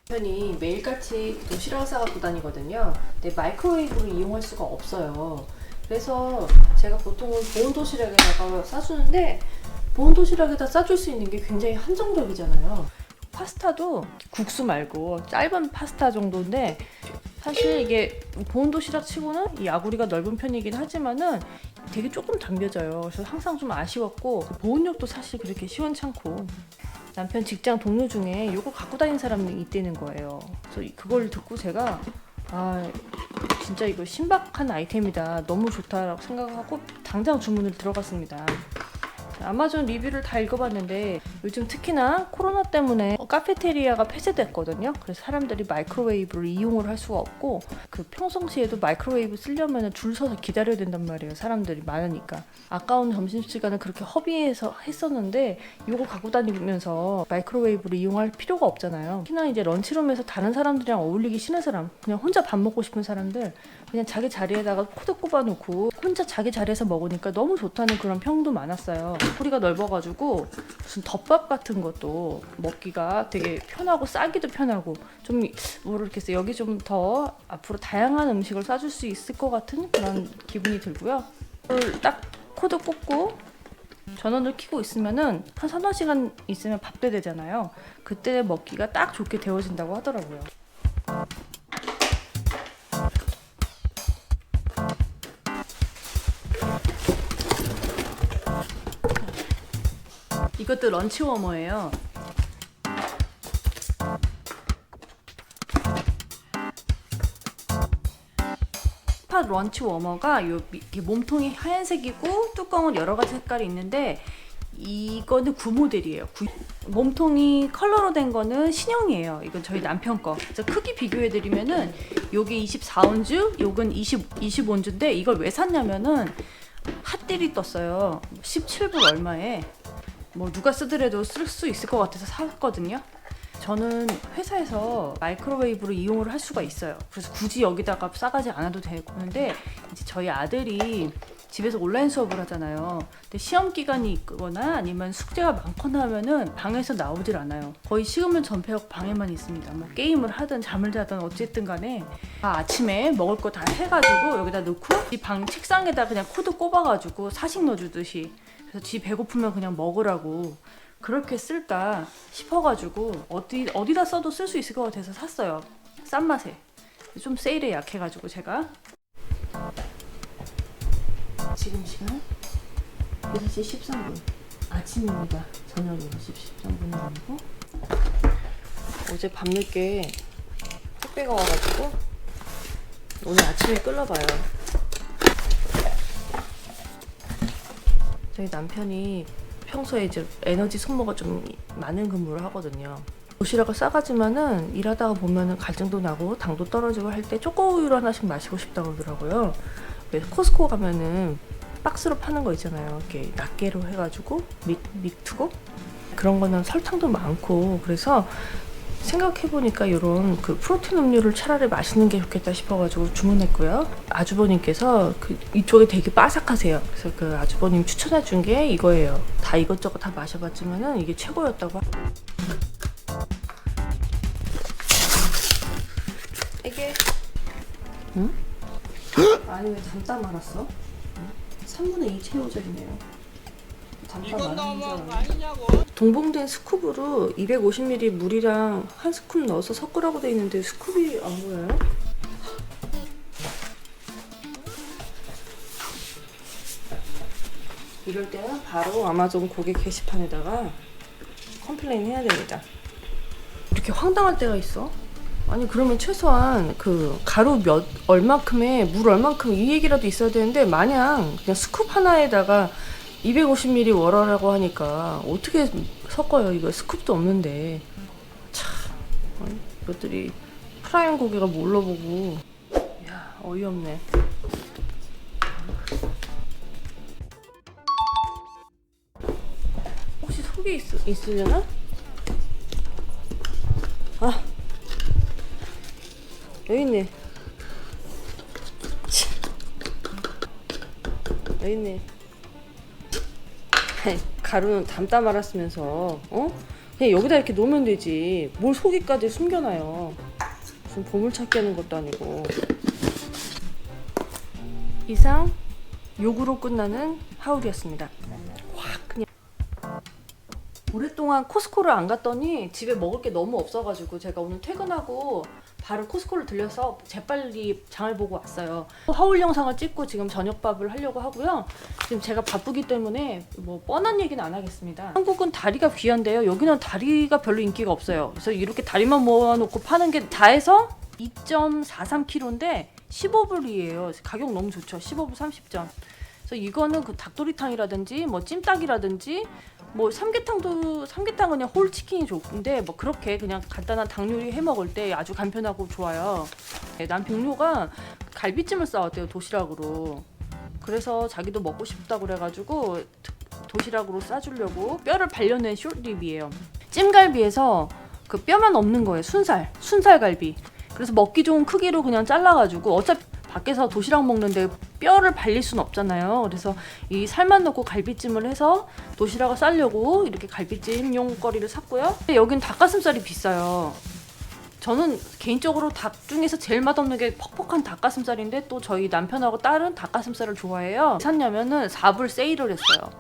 남편이 매일같이 도시락을 싸갖고 다니거든요. 근데 마이크로웨이브를 이용할 수가 없어요. 그래서 제가 보통은 보온 도시락에다가 싸주는데 보온 도시락에다 싸줄 수 있는 게 굉장히 한정적이잖아요. 파스타도 국수 말고 짧은 파스타 정도인데 사실 이게 보온 도시락 치고는 이 아구리가 넓은 편이긴 하지만은 되게 조금 당겨져요. 그래서 항상 좀 아쉬웠고 보온력도 사실 그렇게 시원찮고 남편 직장 동료 중에 이거 갖고 다니는 사람이 있다는 거예요. 그래서 그걸 듣고 제가 진짜 이거 신박한 아이템이다. 너무 좋다라고 생각하고 당장 주문을 들어갔습니다. 아마존 리뷰를 다 읽어봤는데 요즘 특히나 코로나 때문에 카페테리아가 폐쇄됐거든요. 그래서 사람들이 마이크로웨이브를 이용을 할 수가 없고 평상시에도 마이크로웨이브 쓰려면 줄 서서 기다려야 된단 말이에요. 사람들이 많으니까. 아까운 점심시간을 그렇게 허비해서 했었는데 이거 갖고 다니면서 마이크로웨이브를 이용할 필요가 없잖아요. 특히나 이제 런치룸에서 다른 사람들이랑 어울리기 싫은 사람, 그냥 혼자 밥 먹고 싶은 사람들 그냥 자기 자리에다가 코드 꼽아놓고 혼자 자기 자리에서 먹으니까 너무 좋다는 그런 평도 많았어요. 소리가 넓어가지고 무슨 덮밥 같은 것도 먹기가 되게 편하고 싸기도 편하고 좀 모르겠어요. 여기 좀 더 앞으로 다양한 음식을 싸줄 수 있을 것 같은 그런 기분이 들고요. 이걸 딱 코드 꽂고 전원을 켜고 있으면은 한 3-4시간 있으면 밥때 되잖아요. 그때 먹기가 딱 좋게 데워진다고 하더라고요. 이것도 런치 워머예요. 팟 런치 워머가 이렇게 몸통이 하얀색이고 뚜껑은 여러 가지 색깔이 있는데 이거는 구모델이에요. 몸통이 컬러로 된 거는 신형이에요. 이건 저희 남편 거. 그래서 크기 비교해드리면은 요게 24온즈, 요건 25온즈인데 이걸 왜 샀냐면은 핫딜이 떴어요. 17불 얼마에. 뭐 누가 쓰더라도 쓸 수 있을 것 같아서 샀거든요. 저는 회사에서 마이크로웨이브로 이용을 할 수가 있어요. 그래서 굳이 여기다가 싸가지 않아도 되는데 이제 저희 아들이 집에서 온라인 수업을 하잖아요. 근데 시험 기간이 있거나 아니면 숙제가 많거나 하면은 방에서 나오질 않아요. 거의 식으면 전폐역 방에만 있습니다. 뭐 게임을 하든 잠을 자든 어쨌든 간에 아침에 먹을 거 다 해가지고 여기다 넣고 이 방 책상에다 그냥 코드 꼽아가지고 사식 넣어주듯이 그래서 지 배고프면 그냥 먹으라고 그렇게 쓸까 싶어가지고 어디다 써도 쓸 수 있을 것 같아서 샀어요. 싼 맛에. 좀 세일에 약해가지고 제가 지금 시간 6시 13분 아침입니다. 저녁 6시 13분이 아니고 어제 밤늦게 택배가 와가지고 오늘 아침에 끌러봐요. 저희 남편이 평소에 이제 에너지 소모가 좀 많은 근무를 하거든요. 도시락을 싸가지만은 일하다가 보면은 갈증도 나고 당도 떨어지고 할 때 초코우유를 하나씩 마시고 싶다고 그러더라고요. 그래서 코스코 가면은 박스로 파는 거 있잖아요. 이렇게 낱개로 해가지고 믹투고 그런 거는 설탕도 많고 그래서 생각해보니까 이런 그 프로틴 음료를 차라리 마시는 게 좋겠다 싶어가지고 주문했고요. 아주버님께서 이쪽에 되게 바삭하세요. 그래서 그 아주버님 추천해준 게 이거예요. 다 이것저것 다 마셔봤지만은 이게 최고였다고. 이게 응? 아니 왜 담다 말았어? 3분의 2 채워져있네요. 이건 너무한 거 아니냐고. 동봉된 스쿱으로 250ml 물이랑 한 스쿱 넣어서 섞으라고 돼 있는데 스쿱이 안 보여요? 이럴 때는 바로 아마존 고객 게시판에다가 컴플레인 해야 됩니다. 이렇게 황당할 때가 있어? 아니 그러면 최소한 그 가루 얼만큼에 물 얼만큼 이 얘기라도 있어야 되는데 마냥 그냥 스쿱 하나에다가 250ml 월어라고 하니까 어떻게 섞어요? 이거 스쿱도 없는데. 참 이것들이 프라임 고객을 뭘로 보고. 야 어이없네. 혹시 속에 있으려나? 아 여기 있네. 여기 있네. 가루는 담다 말았으면서 그냥 여기다 이렇게 놓으면 되지. 뭘 속에까지 숨겨놔요. 무슨 보물찾기 하는 것도 아니고. 이상 욕으로 끝나는 하울이었습니다. 확 그냥. 오랫동안 코스코를 안 갔더니 집에 먹을 게 너무 없어가지고 제가 오늘 퇴근하고 바로 코스코를 들려서 재빨리 장을 보고 왔어요. 하울 영상을 찍고 지금 저녁밥을 하려고 하고요. 지금 제가 바쁘기 때문에 뭐 뻔한 얘기는 안 하겠습니다. 한국은 다리가 귀한데요. 여기는 다리가 별로 인기가 없어요. 그래서 이렇게 다리만 모아놓고 파는 게 다 해서 2.43kg인데 15불이에요. 가격 너무 좋죠. 15불 30전. 그래서 이거는 그 닭도리탕이라든지 뭐 찜닭이라든지 뭐 삼계탕은 그냥 홀 치킨이 좋은데 뭐 그렇게 그냥 간단한 닭 요리 해 먹을 때 아주 간편하고 좋아요. 남편료가 갈비찜을 싸왔대요, 도시락으로. 그래서 자기도 먹고 싶다고 그래가지고 도시락으로 싸주려고 뼈를 발려낸 숏립이에요. 찜갈비에서 그 뼈만 없는 거예요. 순살갈비. 그래서 먹기 좋은 크기로 그냥 잘라가지고 어차피 밖에서 도시락 먹는데 뼈를 발릴 수는 없잖아요. 그래서 이 살만 넣고 갈비찜을 해서 도시락을 싸려고 이렇게 갈비찜용 거리를 샀고요. 근데 여긴 닭가슴살이 비싸요. 저는 개인적으로 닭 중에서 제일 맛없는 게 퍽퍽한 닭가슴살인데 또 저희 남편하고 딸은 닭가슴살을 좋아해요. 샀냐면은 4불 세일을 했어요.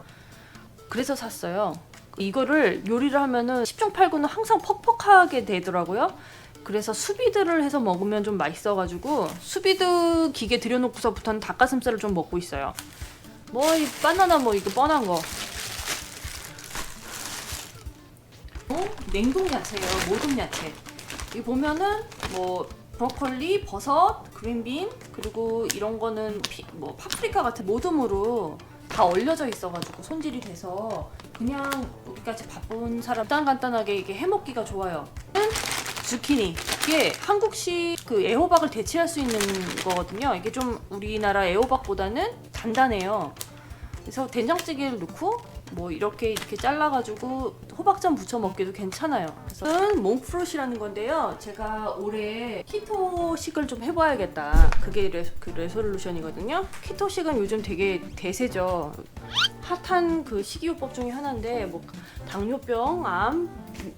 그래서 샀어요. 이거를 요리를 하면은 10중 8구는 항상 퍽퍽하게 되더라고요. 그래서 수비드를 해서 먹으면 좀 맛있어가지고 수비드 기계 들여놓고서부터는 닭가슴살을 좀 먹고 있어요. 뭐 이 바나나 뭐 이거 뻔한 거. 냉동 야채예요. 모든 야채. 이 보면은 뭐 브로콜리, 버섯, 그린빈 그리고 이런 거는 뭐 파프리카 같은 모듬으로 다 얼려져 있어가지고 손질이 돼서 그냥 우리같이 바쁜 사람 간단하게 이게 해먹기가 좋아요. 주키니 이게 한국식 그 애호박을 대체할 수 있는 거거든요. 이게 좀 우리나라 애호박보다는 단단해요. 그래서 된장찌개를 넣고 뭐 이렇게 잘라가지고 호박전 부쳐 먹기도 괜찮아요. 그래서 몽프루시라는 건데요. 제가 올해 키토식을 좀 해봐야겠다. 그게 그 레솔루션이거든요. 키토식은 요즘 되게 대세죠. 핫한 그 식이요법 중에 하나인데 뭐 당뇨병, 암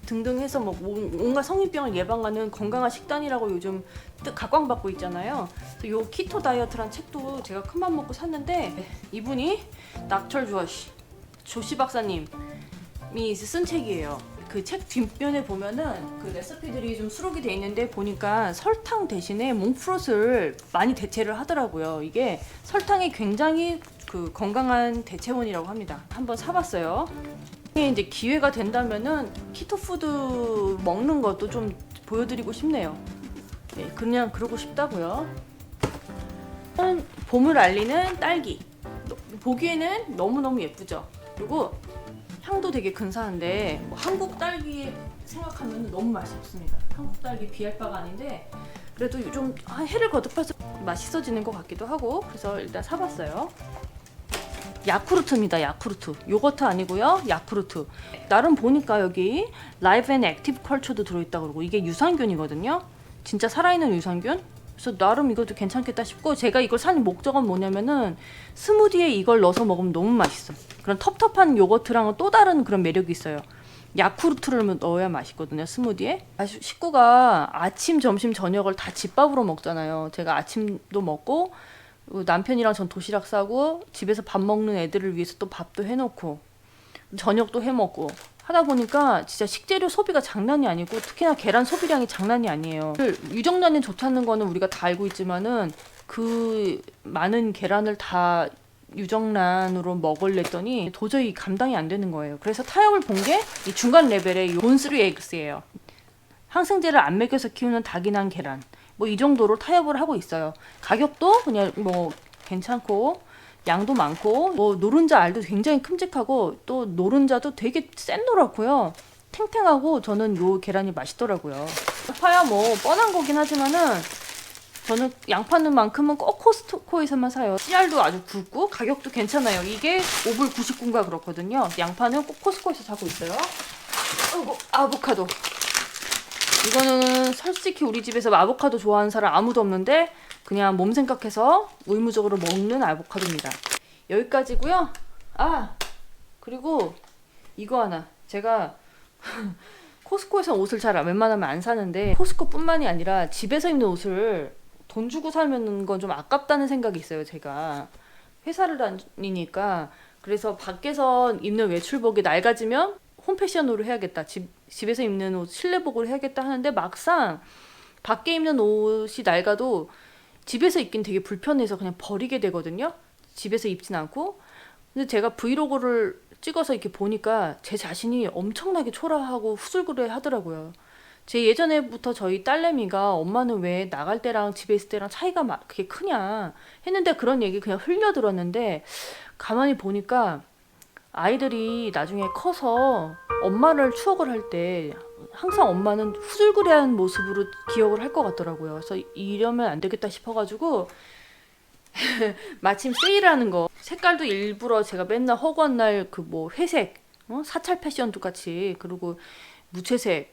등등 해서 뭐 온갖 성인병을 예방하는 건강한 식단이라고 요즘 각광받고 있잖아요. 그래서 요 키토 다이어트란 책도 제가 큰맘 먹고 샀는데 이분이 낙철 조시 박사님이 쓴 책이에요. 그 책 뒷면에 보면은 그 레시피들이 좀 수록이 돼 있는데 보니까 설탕 대신에 몽프롯을 많이 대체를 하더라고요. 이게 설탕이 굉장히 그 건강한 대체원이라고 합니다. 한번 사봤어요. 이제 기회가 된다면은 키토 푸드 먹는 것도 좀 보여드리고 싶네요. 네, 그냥 그러고 싶다고요. 봄을 알리는 딸기. 보기에는 너무너무 예쁘죠. 그리고 향도 되게 근사한데 뭐 한국 딸기 생각하면 너무 맛있습니다. 한국 딸기 비할 바가 아닌데 그래도 좀 해를 거듭해서 맛있어지는 것 같기도 하고 그래서 일단 사봤어요. 야쿠르트입니다. 야쿠르트. 요거트 아니고요. 야쿠르트. 나름 보니까 여기 라이브 앤 액티브 컬처도 들어있다 그러고 이게 유산균이거든요. 진짜 살아있는 유산균. 그래서 나름 이것도 괜찮겠다 싶고 제가 이걸 산 목적은 뭐냐면은 스무디에 이걸 넣어서 먹으면 너무 맛있어. 그런 텁텁한 요거트랑은 또 다른 그런 매력이 있어요. 야쿠르트를 넣어야 맛있거든요. 스무디에. 식구가 아침, 점심, 저녁을 다 집밥으로 먹잖아요. 제가 아침도 먹고 남편이랑 전 도시락 싸고 집에서 밥 먹는 애들을 위해서 또 밥도 해놓고 저녁도 해먹고 하다 보니까 진짜 식재료 소비가 장난이 아니고 특히나 계란 소비량이 장난이 아니에요. 유정란이 좋다는 거는 우리가 다 알고 있지만은 그 많은 계란을 다 유정란으로 먹으랬더니 도저히 감당이 안 되는 거예요. 그래서 타협을 본 게 이 중간 레벨의 몬스리 에그스예요. 항생제를 안 먹여서 키우는 닭이난 계란. 뭐 이 정도로 타협을 하고 있어요. 가격도 그냥 뭐 괜찮고 양도 많고 뭐 노른자 알도 굉장히 큼직하고 또 노른자도 되게 센 노랗고요. 탱탱하고 저는 요 계란이 맛있더라고요. 양파야 뭐 뻔한 거긴 하지만은 저는 양파는 만큼은 꼭 코스트코에서만 사요. 씨알도 아주 굵고 가격도 괜찮아요. 이게 5불 99인가 그렇거든요. 양파는 꼭 코스트코에서 사고 있어요. 그리고 아보카도. 이거는 솔직히 우리 집에서 아보카도 좋아하는 사람 아무도 없는데 그냥 몸 생각해서 의무적으로 먹는 아보카도입니다. 여기까지고요. 그리고 이거 하나. 제가 코스코에서 옷을 잘 웬만하면 안 사는데 코스코뿐만이 아니라 집에서 입는 옷을 돈 주고 사면 건 좀 아깝다는 생각이 있어요. 제가 회사를 다니니까. 그래서 밖에서 입는 외출복이 낡아지면 홈패션으로 해야겠다. 집에서 입는 옷 실내복으로 해야겠다 하는데 막상 밖에 입는 옷이 낡아도 집에서 입긴 되게 불편해서 그냥 버리게 되거든요. 집에서 입진 않고. 근데 제가 브이로그를 찍어서 이렇게 보니까 제 자신이 엄청나게 초라하고 후줄그레 하더라고요. 제 예전에부터 저희 딸내미가 엄마는 왜 나갈 때랑 집에 있을 때랑 차이가 그게 크냐 했는데 그런 얘기 그냥 흘려 들었는데 가만히 보니까 아이들이 나중에 커서 엄마를 추억을 할 때 항상 엄마는 후줄그레한 모습으로 기억을 할 것 같더라고요. 그래서 이러면 안 되겠다 싶어가지고 마침 세일하는 거 색깔도 일부러 제가 맨날 허구한 날 그 뭐 회색 사찰 패션도 같이 그리고 무채색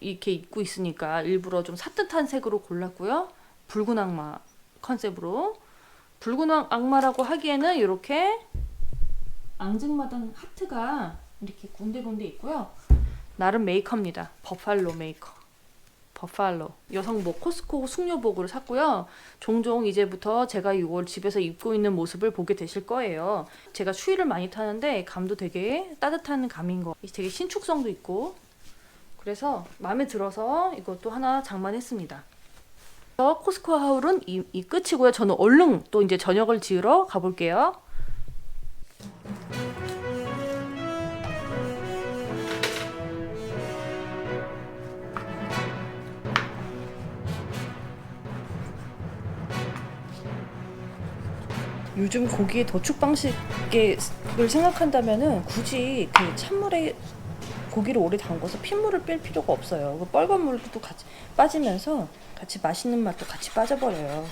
이렇게 입고 있으니까 일부러 좀 산뜻한 색으로 골랐고요. 붉은 악마 컨셉으로 붉은 악마라고 하기에는 이렇게 앙증맞은 하트가 이렇게 군데군데 있고요. 나름 메이커입니다. 버팔로 메이커. 버팔로 여성복 코스코 숙녀복으로 샀고요. 종종 이제부터 제가 이걸 집에서 입고 있는 모습을 보게 되실 거예요. 제가 추위를 많이 타는데 감도 되게 따뜻한 감인 거. 되게 신축성도 있고 그래서 마음에 들어서 이것도 하나 장만했습니다. 코스코 하울은 이 끝이고요. 저는 얼른 또 이제 저녁을 지으러 가볼게요. 요즘 고기의 도축 방식을 생각한다면은 굳이 그 찬물에 고기를 오래 담궈서 핏물을 뺄 필요가 없어요. 그 빨간 물도 같이 빠지면서 같이 맛있는 맛도 같이 빠져버려요.